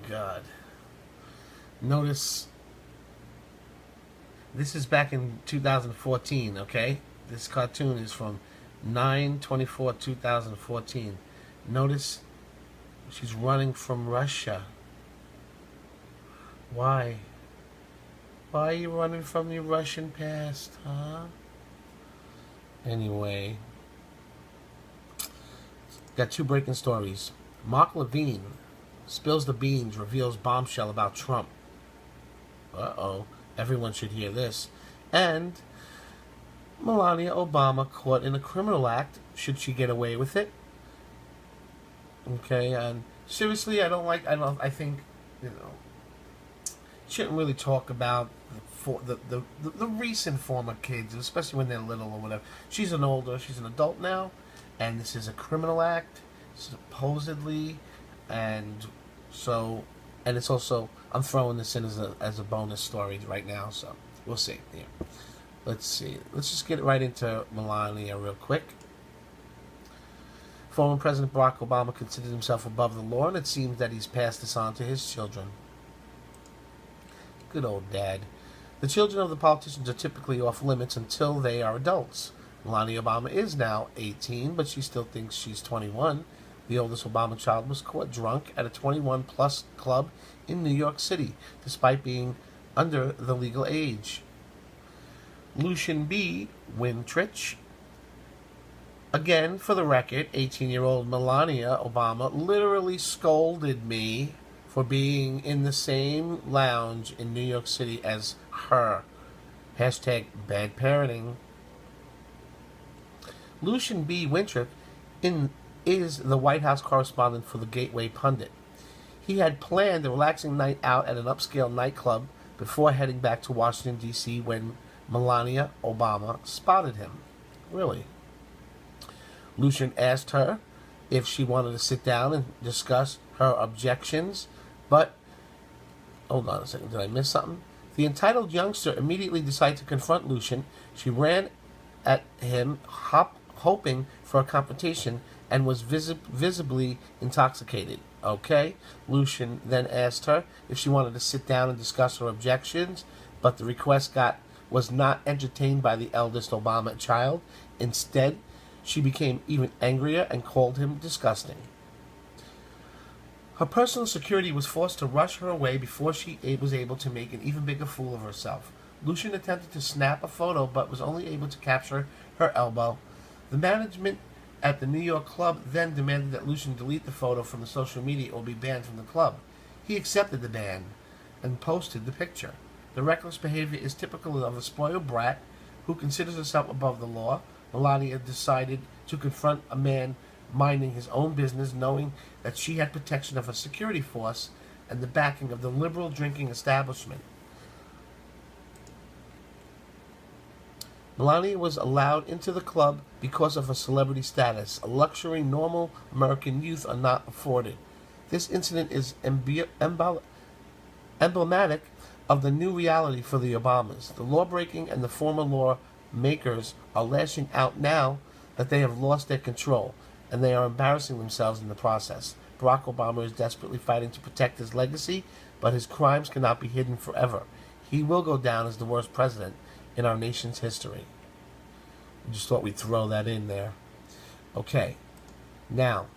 God. Notice, this is back in 2014, okay? This cartoon is from 9/24/2014. Notice she's running from Russia. Why? Why are you running from your Russian past, huh? Anyway, got two breaking stories. Mark Levin spills the beans, reveals bombshell about Trump. Uh-oh. Everyone should hear this. And Melania Obama caught in a criminal act. Should she get away with it? Okay, and seriously, I think, shouldn't really talk about the recent former kids, especially when they're little or whatever. She's an adult now, and this is a criminal act, supposedly, and it's also, I'm throwing this in as a bonus story right now, so we'll see. Yeah. Let's see. Let's just get right into Melania real quick. Former President Barack Obama considered himself above the law, and it seems that he's passed this on to his children. Good old dad. The children of the politicians are typically off limits until they are adults. Melania Obama is now 18, but she still thinks she's 21. The oldest Obama child was caught drunk at a 21-plus club in New York City, despite being under the legal age. Lucian B. Wintrich. Again, for the record, 18-year-old Melania Obama literally scolded me for being in the same lounge in New York City as her. Hashtag bad parenting. Lucian B. Wintrich is the White House correspondent for the Gateway Pundit. He had planned a relaxing night out at an upscale nightclub before heading back to Washington, D.C. when Melania Obama spotted him. Really? Lucian asked her if she wanted to sit down and discuss her objections, but, hold on a second, did I miss something? The entitled youngster immediately decided to confront Lucian. She ran at him, hoping for a confrontation, and was visibly intoxicated. Okay? Lucian then asked her if she wanted to sit down and discuss her objections, but the request was not entertained by the eldest Obama child. Instead, she became even angrier and called him disgusting. Her personal security was forced to rush her away before she was able to make an even bigger fool of herself. Lucian attempted to snap a photo, but was only able to capture her elbow. The management at the New York club then demanded that Lucian delete the photo from the social media or be banned from the club. He accepted the ban and posted the picture. The reckless behavior is typical of a spoiled brat who considers herself above the law. Melania decided to confront a man minding his own business, knowing that she had protection of a security force and the backing of the liberal drinking establishment. Melania was allowed into the club because of her celebrity status, a luxury normal American youth are not afforded. This incident is emblematic of the new reality for the Obamas. The law-breaking and the former lawmakers are lashing out now that they have lost their control, and they are embarrassing themselves in the process. Barack Obama is desperately fighting to protect his legacy, but his crimes cannot be hidden forever. He will go down as the worst president in our nation's history. I just thought we'd throw that in there. Okay. Now,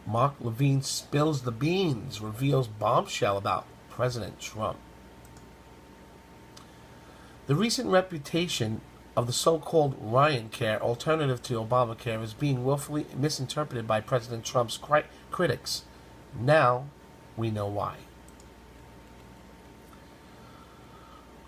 Mark Levin spills the beans, reveals bombshell about President Trump. The recent reputation of the so-called Ryan Care alternative to Obamacare is being willfully misinterpreted by President Trump's critics. Now, we know why.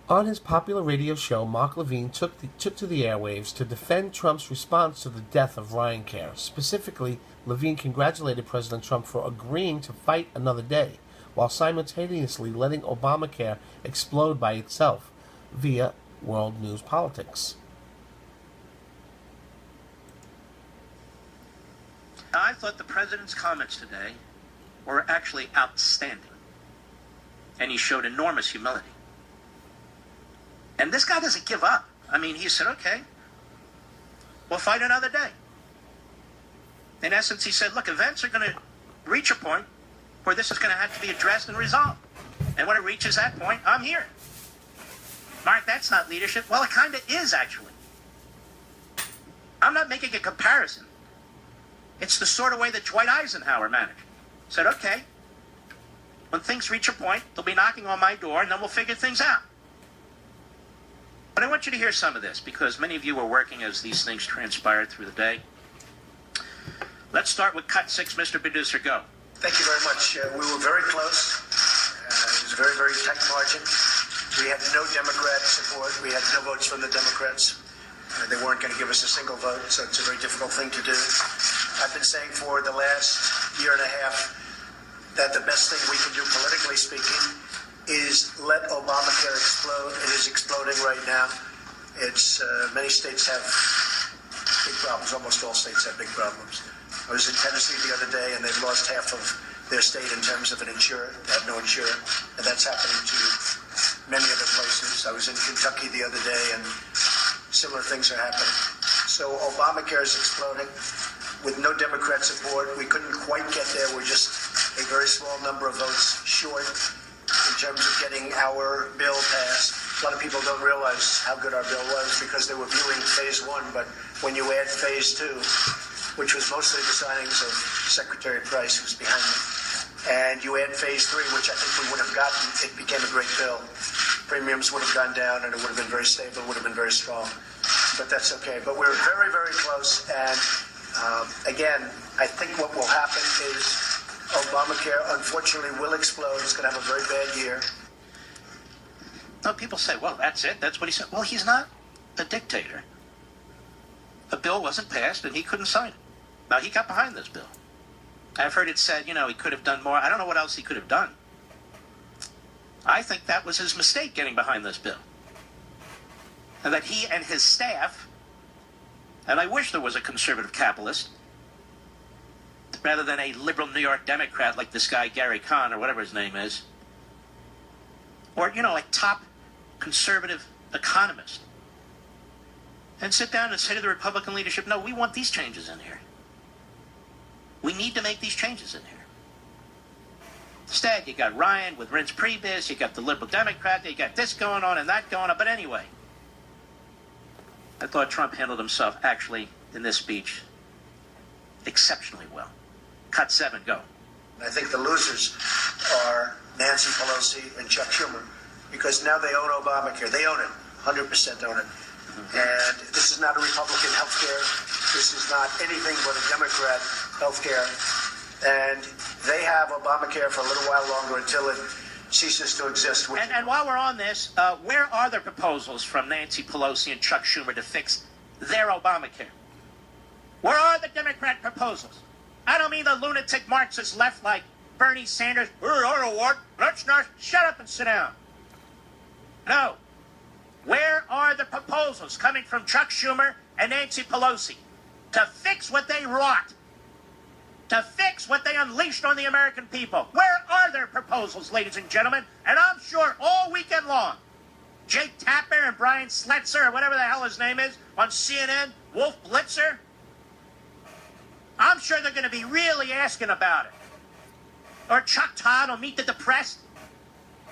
On his popular radio show, Mark Levin took to the airwaves to defend Trump's response to the death of Ryan Care. Specifically, Levin congratulated President Trump for agreeing to fight another day, while simultaneously letting Obamacare explode by itself via World News Politics. I thought the president's comments today were actually outstanding, and he showed enormous humility. And this guy doesn't give up. I mean, he said, okay, we'll fight another day. In essence, he said, look, events are going to reach a point where this is going to have to be addressed and resolved. And when it reaches that point, I'm here. Mark, that's not leadership. Well, it kind of is, actually. I'm not making a comparison. It's the sort of way that Dwight Eisenhower managed. Said, okay, when things reach a point, they'll be knocking on my door, and then we'll figure things out. But I want you to hear some of this, because many of you were working as these things transpired through the day. Let's start with cut 6, Mr. Producer, go. Thank you very much. We were very close. It was a very, very tight margin. We had no Democrat support. We had no votes from the Democrats. They weren't going to give us a single vote, so it's a very difficult thing to do. I've been saying for the last year and a half that the best thing we can do, politically speaking, is let Obamacare explode. It is exploding right now. It's many states have big problems. Almost all states have big problems. I was in Tennessee the other day, and they've lost half of their state in terms of an insurer. They have no insurer, and that's happening to many other places. I was in Kentucky the other day, and similar things are happening. So Obamacare is exploding. With no Democrat support, we couldn't quite get there. We're just a very small number of votes short in terms of getting our bill passed. A lot of people don't realize how good our bill was because they were viewing phase 1, but when you add phase 2, which was mostly the signings of Secretary Price, who's behind me, and you add phase 3, which I think we would have gotten, it became a great bill. Premiums would have gone down, and it would have been very stable, would have been very strong. But that's okay. But we're very, very close, and again, I think what will happen is Obamacare, unfortunately, will explode. It's going to have a very bad year. No, people say, well, that's it. That's what he said. Well, he's not a dictator. A bill wasn't passed, and he couldn't sign it. Now, he got behind this bill. I've heard it said, he could have done more. I don't know what else he could have done. I think that was his mistake, getting behind this bill. And that he and his staff, and I wish there was a conservative capitalist, rather than a liberal New York Democrat like this guy Gary Kahn, or whatever his name is, or, a top conservative economist, and sit down and say to the Republican leadership, no, we want these changes in here. We need to make these changes in here. Instead, you got Ryan with Reince Priebus, you got the liberal Democrat, you got this going on and that going on. But anyway, I thought Trump handled himself, actually, in this speech, exceptionally well. Cut 7, go. I think the losers are Nancy Pelosi and Chuck Schumer, because now they own Obamacare. They own it, 100% own it. And this is not a Republican health care. This is not anything but a Democrat health care. And they have Obamacare for a little while longer until it ceases to exist. And while we're on this, where are the proposals from Nancy Pelosi and Chuck Schumer to fix their Obamacare? Where are the Democrat proposals? I don't mean the lunatic Marxist left like Bernie Sanders. I don't want. Let's not. Shut up and sit down. No. Where are the proposals coming from Chuck Schumer and Nancy Pelosi to fix what they wrought? To fix what they unleashed on the American people? Where are their proposals, ladies and gentlemen? And I'm sure all weekend long, Jake Tapper and Brian Sletzer, or whatever the hell his name is, on CNN, Wolf Blitzer, I'm sure they're going to be really asking about it. Or Chuck Todd will Meet the Depressed,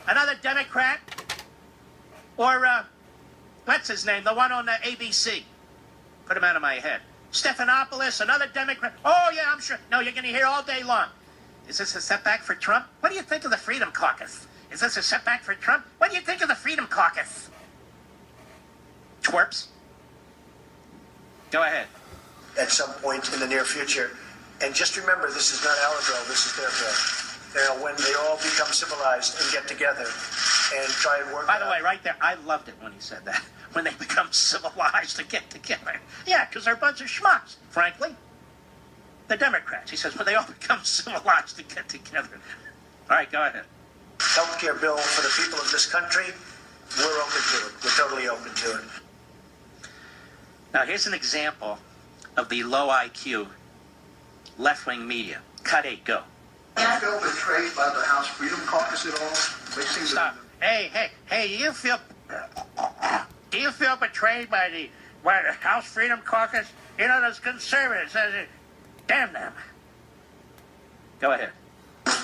another Democrat. Or, what's his name, the one on the ABC. Put him out of my head. Stephanopoulos, another Democrat. Oh, yeah, I'm sure. No, you're going to hear all day long. Is this a setback for Trump? What do you think of the Freedom Caucus? Is this a setback for Trump? What do you think of the Freedom Caucus? Twerps. Go ahead. At some point in the near future. And just remember, this is not our bill, this is their bill. When they all become civilized and get together and try and work. By the way, right there, I loved it when he said that. When they become civilized to get together. Yeah, because they're a bunch of schmucks, frankly. The Democrats. He says, when they all become civilized to get together. All right, go ahead. Healthcare bill for the people of this country, we're open to it. We're totally open to it. Now, here's an example of the low IQ left-wing media. Cut 8, go. Do you feel betrayed by the House Freedom Caucus at all? They seem Stop. Hey, do you feel betrayed by the House Freedom Caucus? Those conservatives, damn them. Go ahead.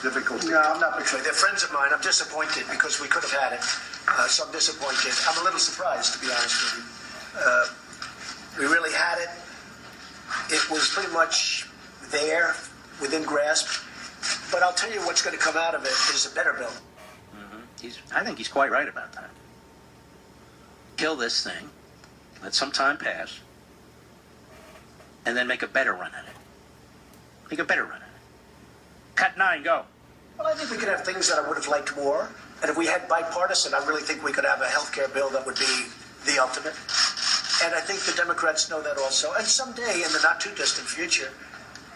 Difficulty. No, I'm not betrayed. They're friends of mine. I'm disappointed because we could have had it. So I'm disappointed. I'm a little surprised, to be honest with you. We really had it. It was pretty much there, within grasp. But I'll tell you what's going to come out of it is a better bill. I think he's quite right about that. Kill this thing, let some time pass, and then make a better run at it. Make a better run at it. Cut 9, go. Well, I think we could have things that I would have liked more. And if we had bipartisan, I really think we could have a health care bill that would be the ultimate. And I think the Democrats know that also. And someday, in the not-too-distant future,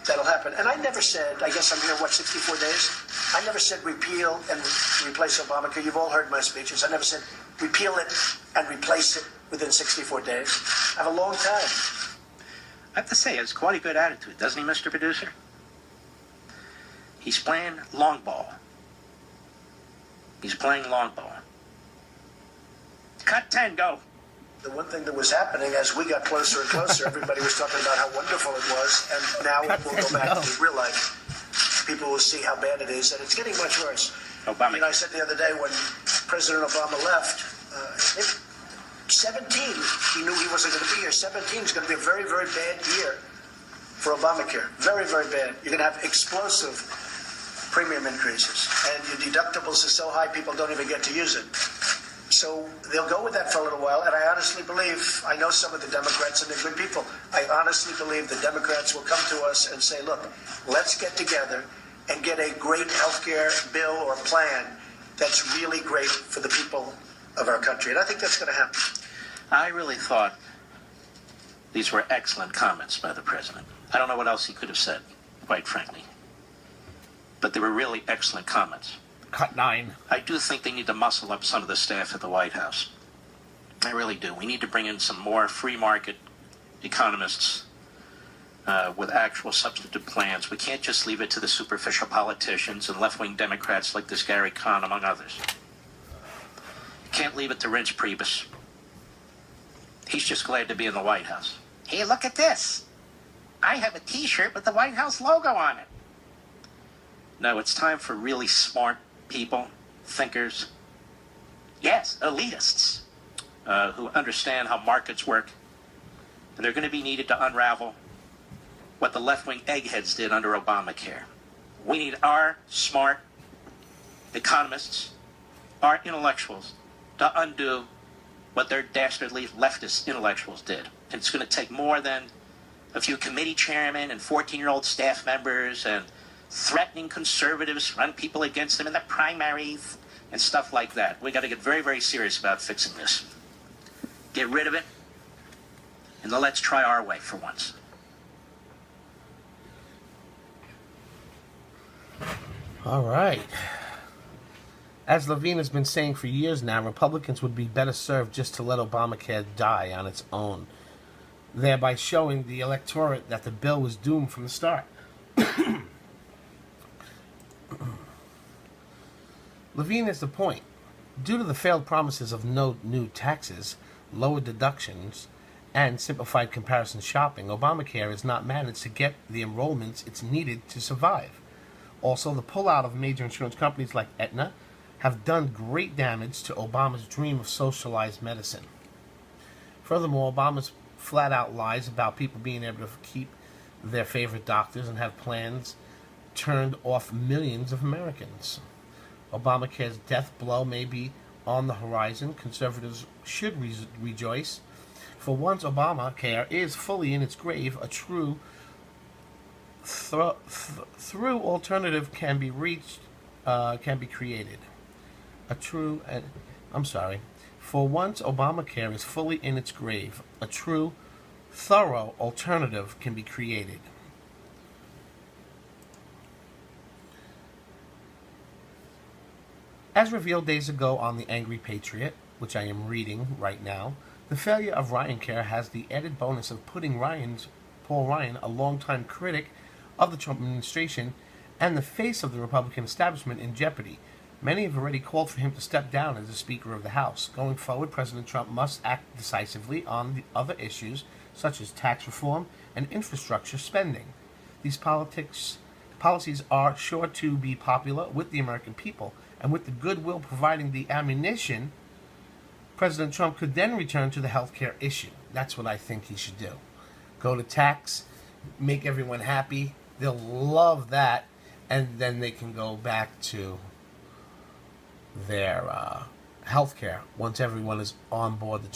that'll happen. And I never said, I guess I'm here, 64 days? I never said repeal and replace Obamacare. You've all heard my speeches. I never said repeal it and replace it within 64 days. I have a long time. I have to say, it's quite a good attitude, doesn't he, Mr. Producer? He's playing long ball. He's playing long ball. Cut 10, go. The one thing that was happening as we got closer and closer, everybody was talking about how wonderful it was, and now we'll go back to real life. People will see how bad it is, and it's getting much worse. Obama. You know, I said the other day when President Obama left, 17, he knew he wasn't going to be here. 17 is going to be a very, very bad year for Obamacare. Very, very bad. You're going to have explosive premium increases, and your deductibles are so high people don't even get to use it. So they'll go with that for a little while, and I honestly believe, I know some of the Democrats and they're good people, I honestly believe the Democrats will come to us and say, look, let's get together and get a great health care bill or plan that's really great for the people of our country. And I think that's going to happen. I really thought these were excellent comments by the president. I don't know what else he could have said, quite frankly. But they were really excellent comments. Cut 9. I do think they need to muscle up some of the staff at the White House. I really do. We need to bring in some more free market economists with actual substantive plans. We can't just leave it to the superficial politicians and left-wing Democrats like this Gary Kahn, among others. Can't leave it to Reince Priebus. He's just glad to be in the White House. Hey, look at this. I have a T-shirt with the White House logo on it. No, it's time for really smart people, thinkers, yes, elitists, who understand how markets work. And they're going to be needed to unravel what the left-wing eggheads did under Obamacare. We need our smart economists, our intellectuals, to undo what their dastardly leftist intellectuals did. And it's going to take more than a few committee chairmen and 14-year-old staff members and threatening conservatives, run people against them in the primaries and stuff like that. We got to get very, very serious about fixing this. Get rid of it, and then let's try our way for once. All right. As Levin has been saying for years now, Republicans would be better served just to let Obamacare die on its own, thereby showing the electorate that the bill was doomed from the start. Levin is the point. Due to the failed promises of no new taxes, lower deductions, and simplified comparison shopping, Obamacare has not managed to get the enrollments it's needed to survive. Also, the pullout of major insurance companies like Aetna have done great damage to Obama's dream of socialized medicine. Furthermore, Obama's flat-out lies about people being able to keep their favorite doctors and have plans turned off millions of Americans. Obamacare's death blow may be on the horizon. Conservatives should rejoice. For once Obamacare is fully in its grave, a true through alternative can be created. For once Obamacare is fully in its grave, a true, thorough alternative can be created. As revealed days ago on The Angry Patriot, which I am reading right now, the failure of RyanCare has the added bonus of putting Paul Ryan, a longtime critic of the Trump administration and the face of the Republican establishment, in jeopardy. Many have already called for him to step down as the Speaker of the House. Going forward, President Trump must act decisively on the other issues, such as tax reform and infrastructure spending. These politics policies are sure to be popular with the American people, and with the goodwill providing the ammunition, President Trump could then return to the healthcare issue. That's what I think he should do. Go to tax, make everyone happy. They'll love that, and then they can go back to their healthcare once everyone is on board the